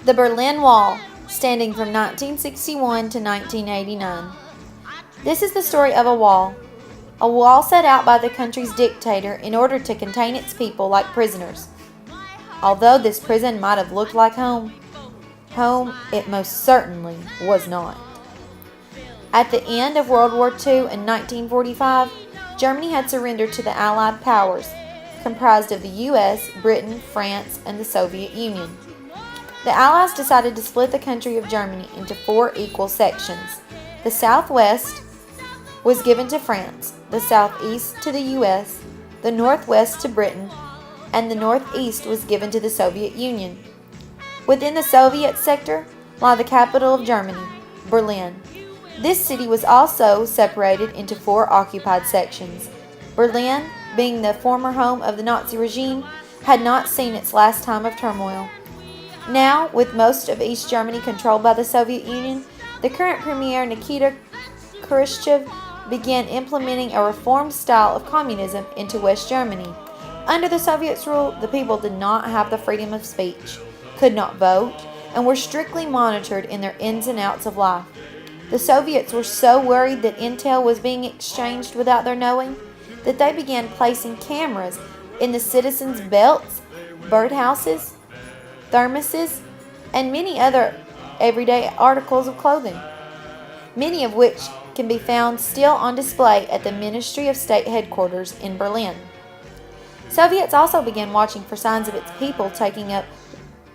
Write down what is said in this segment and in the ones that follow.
The Berlin Wall, standing from 1961 to 1989. This is the story of a wall set out by the country's dictator in order to contain its people like prisoners. Although this prison might have looked like home it most certainly was not. At the end of World War II in 1945, Germany had surrendered to the Allied powers, comprised of the US, Britain, France, and the Soviet Union. The Allies decided to split the country of Germany into 4 equal sections. The southwest was given to France, the southeast to the US, the northwest to Britain, and the northeast was given to the Soviet Union. Within the Soviet sector lie the capital of Germany, Berlin. This city was also separated into 4 occupied sections. Berlin, being the former home of the Nazi regime, had not seen its last time of turmoil. Now, with most of East Germany controlled by the Soviet Union, the current premier Nikita Khrushchev began implementing a reformed style of communism into West Germany. Under the Soviets' rule, the people did not have the freedom of speech, could not vote, and were strictly monitored in their ins and outs of life. The Soviets were so worried that intel was being exchanged without their knowing that they began placing cameras in the citizens' belts, birdhouses, thermoses, and many other everyday articles of clothing, many of which can be found still on display at the Ministry of State headquarters in Berlin. Soviets also began watching for signs of its people taking up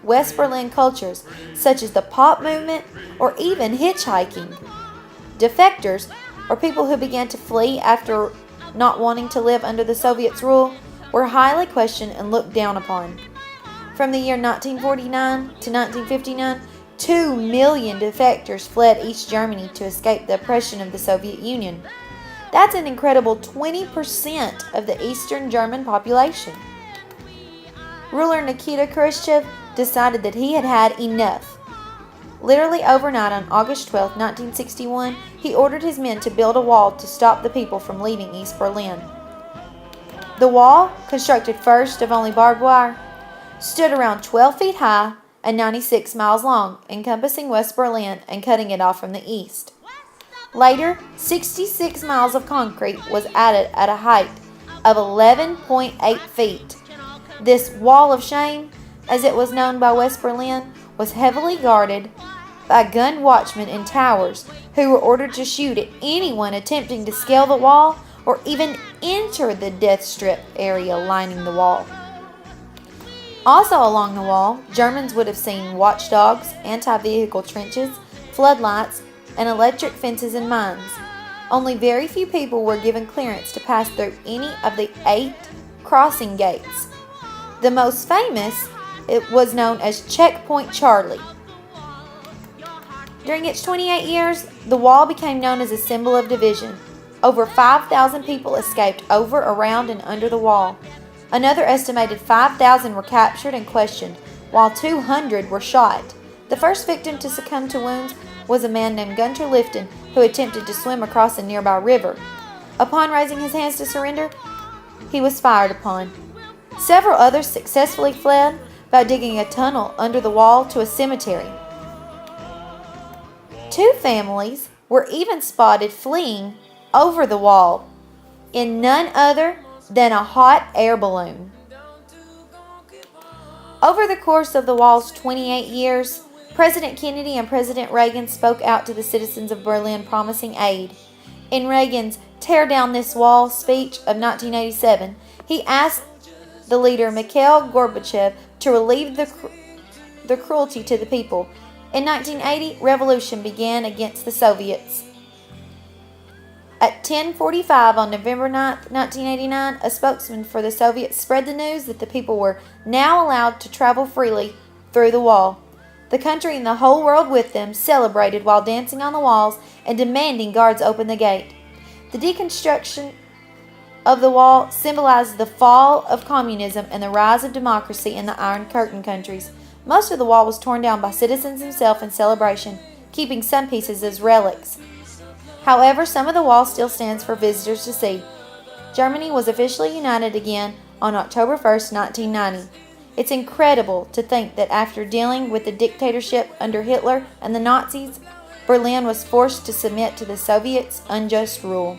West Berlin cultures, such as the pop movement or even hitchhiking. Defectors, or people who began to flee after not wanting to live under the Soviets' rule, were highly questioned and looked down upon. From the year 1949 to 1959, 2 million defectors fled East Germany to escape the oppression of the Soviet Union. That's an incredible 20% of the Eastern German population. Ruler Nikita Khrushchev decided that he had had enough. Literally overnight on August 12, 1961, he ordered his men to build a wall to stop the people from leaving East Berlin. The wall, constructed first of only barbed wire, stood around 12 feet high and 96 miles long, encompassing West Berlin and cutting it off from the east. Later, 66 miles of concrete was added at a height of 11.8 feet. This wall of shame, as it was known by West Berlin, was heavily guarded by gun watchmen in towers who were ordered to shoot at anyone attempting to scale the wall or even enter the death strip area lining the wall. Also along the wall, Germans would have seen watchdogs, anti-vehicle trenches, floodlights, and electric fences and mines. Only very few people were given clearance to pass through any of the 8 crossing gates. The most famous was known as Checkpoint Charlie. During its 28 years, the wall became known as a symbol of division. Over 5,000 people escaped over, around, and under the wall. Another estimated 5,000 were captured and questioned, while 200 were shot. The first victim to succumb to wounds was a man named Gunter Lifton, who attempted to swim across a nearby river. Upon raising his hands to surrender, he was fired upon. Several others successfully fled by digging a tunnel under the wall to a cemetery. 2 families were even spotted fleeing over the wall in none other than a hot air balloon. Over the course of the wall's 28 years, President Kennedy and President Reagan spoke out to the citizens of Berlin promising aid. In Reagan's "Tear Down This Wall" speech of 1987, he asked the leader Mikhail Gorbachev to relieve the cruelty to the people. In 1980, revolution began against the Soviets. At 10:45 on November 9, 1989, a spokesman for the Soviets spread the news that the people were now allowed to travel freely through the wall. The country and the whole world with them celebrated while dancing on the walls and demanding guards open the gate. The deconstruction of the wall symbolized the fall of communism and the rise of democracy in the Iron Curtain countries. Most of the wall was torn down by citizens themselves in celebration, keeping some pieces as relics. However, some of the wall still stands for visitors to see. Germany was officially united again on October 1, 1990. It's incredible to think that after dealing with the dictatorship under Hitler and the Nazis, Berlin was forced to submit to the Soviets' unjust rule.